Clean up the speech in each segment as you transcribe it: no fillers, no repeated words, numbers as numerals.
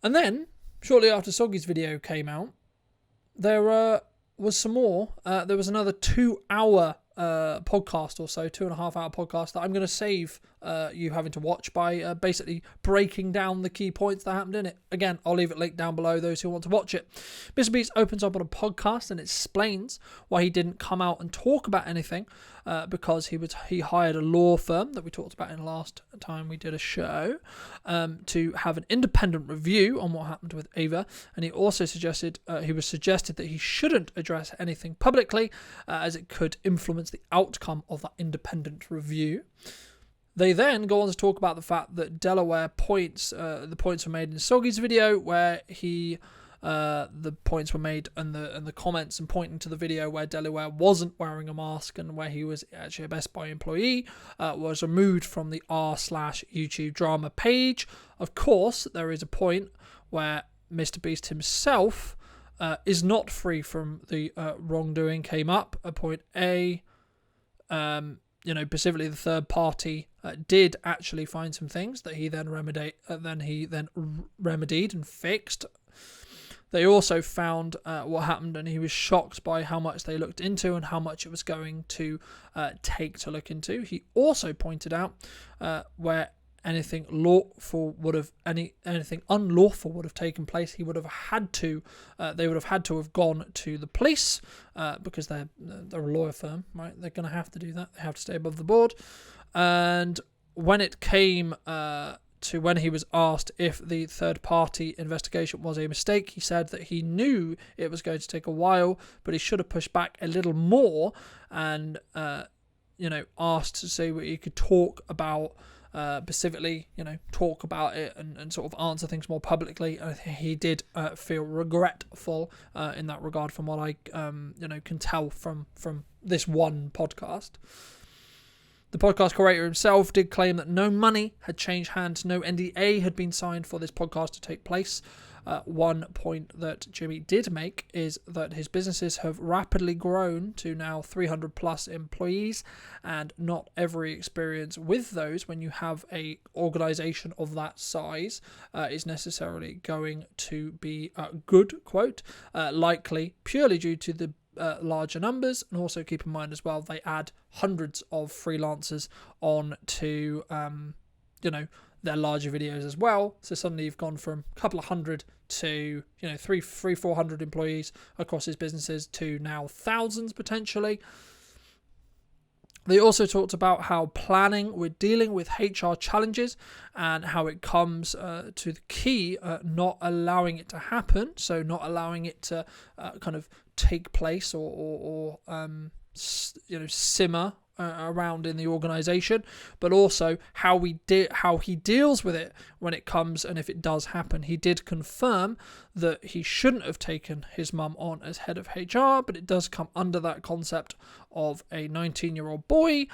And then, shortly after Soggy's video came out, there was some more. There was another 2-hour podcast or so, 2.5-hour podcast that I'm going to save you having to watch by basically breaking down the key points that happened in it. Again, I'll leave it linked down below, those who want to watch it. MrBeast opens up on a podcast and explains why he didn't come out and talk about anything because he hired a law firm that we talked about in last time we did a show to have an independent review on what happened with Ava, and he also suggested that he shouldn't address anything publicly as it could influence the outcome of that independent review. They then go on to talk about the fact that Delaware points, the points were made in Soggy's video where the points were made and the comments and pointing to the video where Delaware wasn't wearing a mask and where he was actually a Best Buy employee was removed from the r/YouTube drama page. Of course, there is a point where MrBeast himself is not free from the wrongdoing came up. At point A, specifically the third party did actually find some things that he then remedied and fixed. They also found what happened, and he was shocked by how much they looked into and how much it was going to take to look into. He also pointed out where anything unlawful would have taken place, they would have had to have gone to the police because they're a lawyer firm, right? They're going to have to do that. They have to stay above the board. And when it came to when he was asked if the third-party investigation was a mistake, he said that he knew it was going to take a while, but he should have pushed back a little more and asked to see what he could talk about specifically, talk about it and sort of answer things more publicly. I think he did feel regretful in that regard, from what I can tell from this one podcast. The podcast creator himself did claim that no money had changed hands, no NDA had been signed for this podcast to take place. One point that Jimmy did make is that his businesses have rapidly grown to now 300 plus employees, and not every experience with those when you have a organization of that size is necessarily going to be good, quote, likely purely due to the larger numbers. And also keep in mind as well, they add hundreds of freelancers on to their larger videos as well. So suddenly you've gone from a couple of hundred to 400 employees across his businesses to now thousands potentially. They also talked about how planning with dealing with HR challenges and how it comes to the key, not allowing it to happen. So not allowing it to kind of take place or simmer around in the organization, but also how he deals with it when it comes and if it does happen. He did confirm that he shouldn't have taken his mum on as head of HR, but it does come under that concept of a 19-year-old boy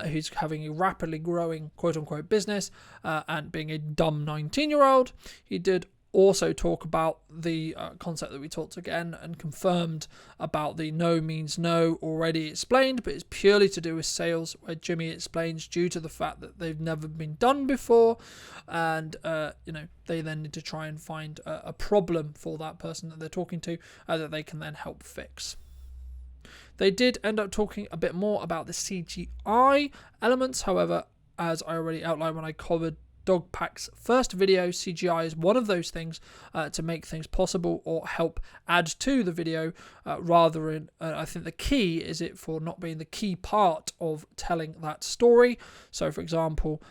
who's having a rapidly growing quote-unquote business and being a dumb 19-year-old. He did also talk about the concept that we talked again and confirmed about the no means no already explained, but it's purely to do with sales, where Jimmy explains due to the fact that they've never been done before, and they then need to try and find a problem for that person that they're talking to that they can then help fix. They did end up talking a bit more about the CGI elements. However, as I already outlined when I covered Dogpack's first video, CGI is one of those things to make things possible or help add to the video rather than I think the key is it for not being the key part of telling that story. So for example,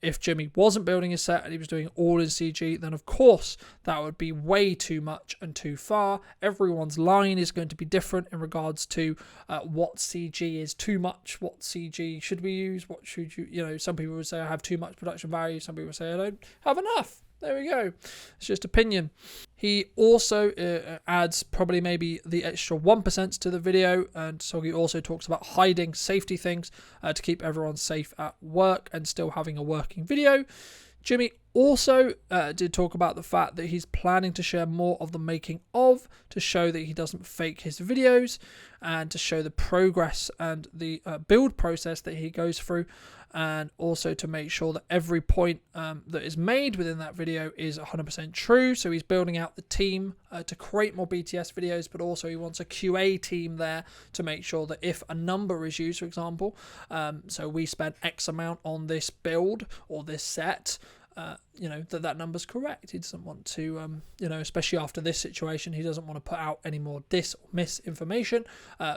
if Jimmy wasn't building his set and he was doing it all in CG, then of course that would be way too much and too far. Everyone's line is going to be different in regards to what CG is too much, what CG should we use, what should some people would say I have too much production value, some people would say I don't have enough. There we go. It's just opinion. He also adds probably maybe the extra 1% to the video, and so he also talks about hiding safety things to keep everyone safe at work and still having a working video. Jimmy also did talk about the fact that he's planning to share more of the making of to show that he doesn't fake his videos and to show the progress and the build process that he goes through, and also to make sure that every point that is made within that video is 100% true. So he's building out the team to create more BTS videos, but also he wants a QA team there to make sure that if a number is used, for example, so we spent X amount on this build or this set, that number's correct. He doesn't want to, especially after this situation, he doesn't want to put out any more dis or misinformation,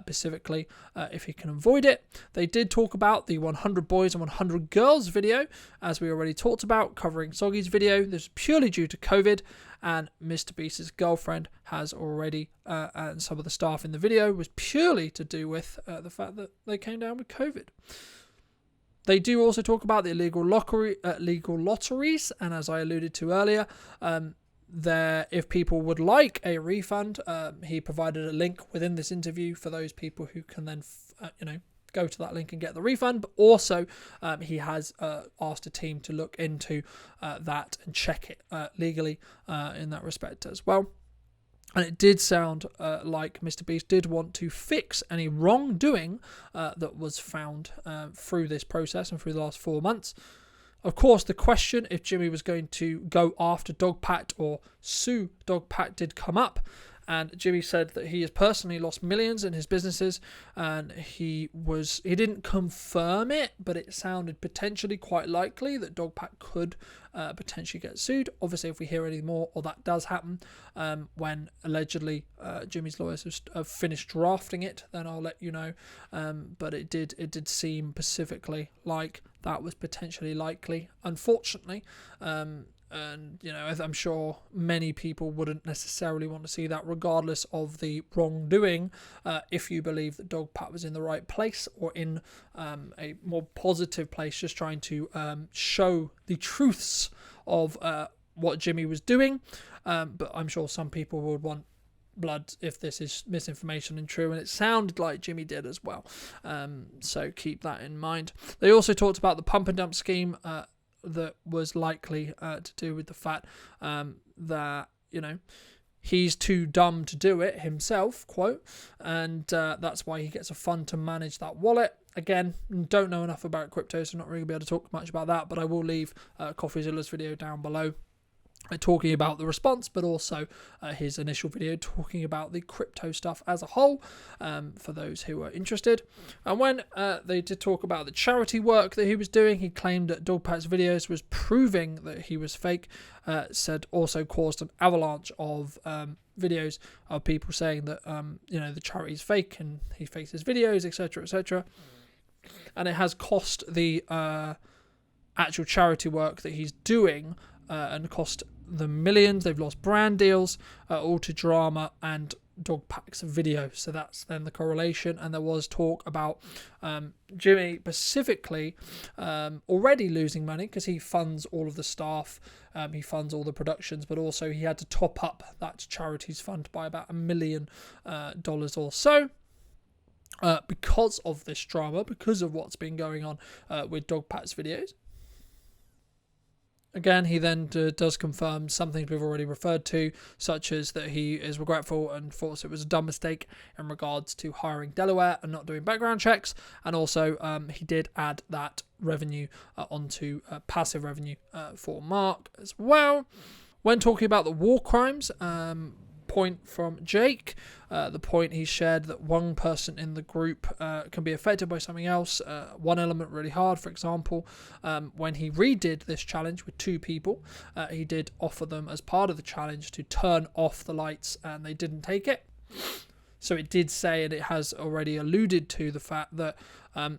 specifically if he can avoid it. They did talk about the 100 boys and 100 girls video, as we already talked about, covering Soggy's video. This is purely due to COVID, and MrBeast's girlfriend has already, and some of the staff in the video was purely to do with the fact that they came down with COVID. They do also talk about the illegal lotteries, and as I alluded to earlier, if people would like a refund, he provided a link within this interview for those people who can then, go to that link and get the refund. But also, he has asked a team to look into that and check it legally in that respect as well. And it did sound like MrBeast did want to fix any wrongdoing that was found through this process and through the last 4 months. Of course, the question if Jimmy was going to go after Dogpack or sue Dogpack did come up. And Jimmy said that he has personally lost millions in his businesses, and he didn't confirm it, but it sounded potentially quite likely that Dogpack could potentially get sued. Obviously, if we hear any more or that does happen, when allegedly Jimmy's lawyers have finished drafting it, then I'll let you know. But it did seem specifically like that was potentially likely, unfortunately. And, I'm sure many people wouldn't necessarily want to see that, regardless of the wrongdoing, if you believe that Dogpack was in the right place or in a more positive place, just trying to show the truths of what Jimmy was doing. But I'm sure some people would want blood if this is misinformation and true, and it sounded like Jimmy did as well. So keep that in mind. They also talked about the pump and dump scheme, that was likely to do with the fact that, he's too dumb to do it himself, quote, and that's why he gets a fund to manage that wallet. Again, don't know enough about crypto, so not really be able to talk much about that, but I will leave CoffeeZilla's video down below talking about the response, but also his initial video talking about the crypto stuff as a whole, for those who are interested. And when they did talk about the charity work that he was doing, he claimed that Dogpack's videos was proving that he was fake, said also caused an avalanche of videos of people saying that the charity's fake and he fakes his videos, etc., etc. And it has cost the actual charity work that he's doing and cost them millions. They've lost brand deals, all to drama and Dogpack's video. So that's then the correlation. And there was talk about Jimmy specifically already losing money because he funds all of the staff, he funds all the productions, but also he had to top up that charity's fund by about $1 million or so. Because of this drama, because of what's been going on with Dogpack's videos. Again, he then does confirm some things we've already referred to, such as that he is regretful and thought it was a dumb mistake in regards to hiring Delaware and not doing background checks. And also, he did add that revenue onto passive revenue for Mark as well. When talking about the war crimes, point from Jake, the point he shared that one person in the group can be affected by something else, one element really hard. For example, when he redid this challenge with 2 people, he did offer them as part of the challenge to turn off the lights, and they didn't take it. So it did say, and it has already alluded to the fact that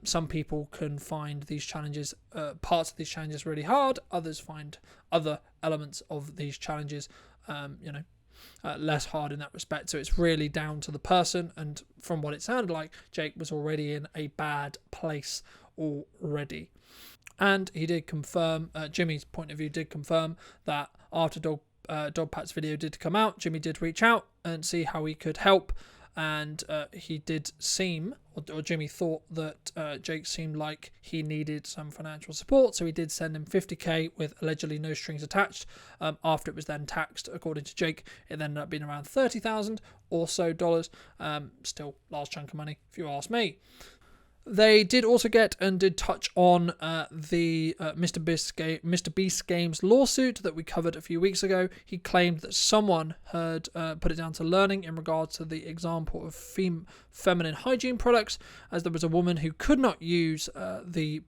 some people can find these challenges, parts of these challenges really hard, others find other elements of these challenges less hard in that respect. So it's really down to the person, and from what it sounded like, Jake was already in a bad place already. And he did confirm, Jimmy's point of view did confirm that after Dogpack's video did come out, Jimmy did reach out and see how he could help and he did seem, or Jimmy thought that Jake seemed like he needed some financial support, so he did send him $50K with allegedly no strings attached. After it was then taxed, according to Jake, it ended up being around $30,000 or so dollars. Still large chunk of money, if you ask me. They did also get and did touch on the MrBeast Games lawsuit that we covered a few weeks ago. He claimed that someone had put it down to learning in regards to the example of feminine hygiene products, as there was a woman who could not use the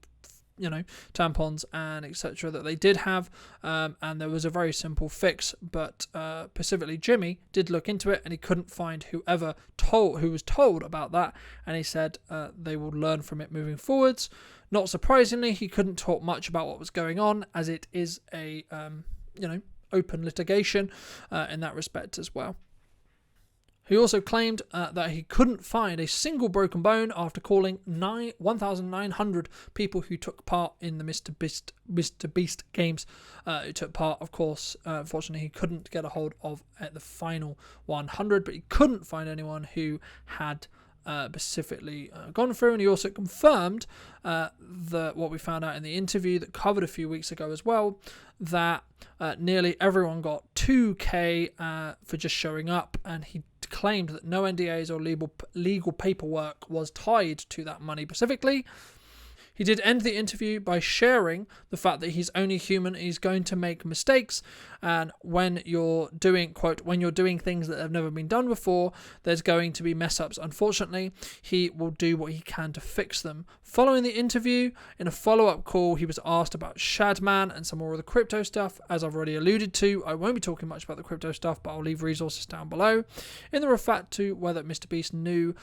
tampons and etc. that they did have, and there was a very simple fix, but specifically Jimmy did look into it and he couldn't find who was told about that, and he said they will learn from it moving forwards. Not surprisingly, he couldn't talk much about what was going on, as it is a open litigation in that respect as well. He also claimed that he couldn't find a single broken bone after calling 1,900 people who took part in the MrBeast games. Who took part, of course. Unfortunately, he couldn't get a hold of at the final 100, but he couldn't find anyone who had specifically gone through. And he also confirmed what we found out in the interview that covered a few weeks ago as well, that nearly everyone got $2K for just showing up, and he claimed that no NDAs or legal paperwork was tied to that money specifically. He did end the interview by sharing the fact that he's only human, he's going to make mistakes, and when you're doing, quote, when you're doing things that have never been done before, there's going to be mess ups. Unfortunately, he will do what he can to fix them. Following the interview, in a follow-up call, he was asked about Shadman and some more of the crypto stuff. As I've already alluded to, I won't be talking much about the crypto stuff, but I'll leave resources down below. In the refer to whether MrBeast knew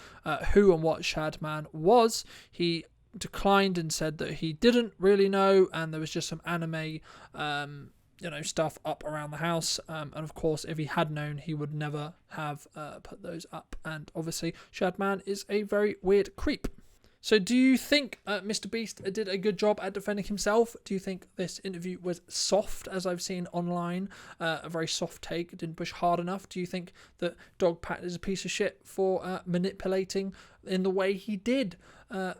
who and what Shadman was, he declined and said that he didn't really know, and there was just some anime stuff up around the house, and of course if he had known he would never have put those up, and obviously Shadman is a very weird creep. So do you think MrBeast did a good job at defending himself? Do you think this interview was soft, as I've seen online, a very soft take, didn't push hard enough? Do you think that Dogpack is a piece of shit for manipulating in the way he did,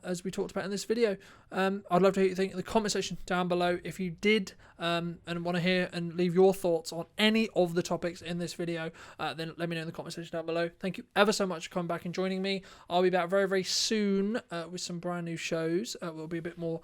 as we talked about in this video? I'd love to hear what you think in the comment section down below. If you did and want to hear and leave your thoughts on any of the topics in this video, then let me know in the comment section down below. Thank you ever so much for coming back and joining me. I'll be back very, very soon with some brand new shows. We'll be a bit more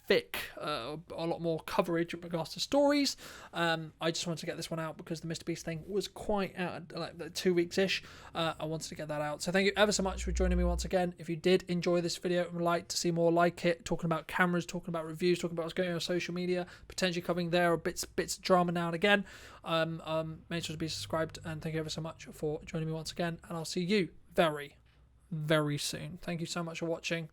thick, a lot more coverage in regards to stories. I just wanted to get this one out because the MrBeast thing was quite out, like 2 weeks-ish. I wanted to get that out. So thank you ever so much for joining me once again. If you did enjoy this video and would like to see more like it, talking about cameras, talking about reviews, talking about what's going on social media, potentially covering there or bits of drama now and again, make sure to be subscribed, and thank you ever so much for joining me once again, and I'll see you very, very soon. Thank you so much for watching.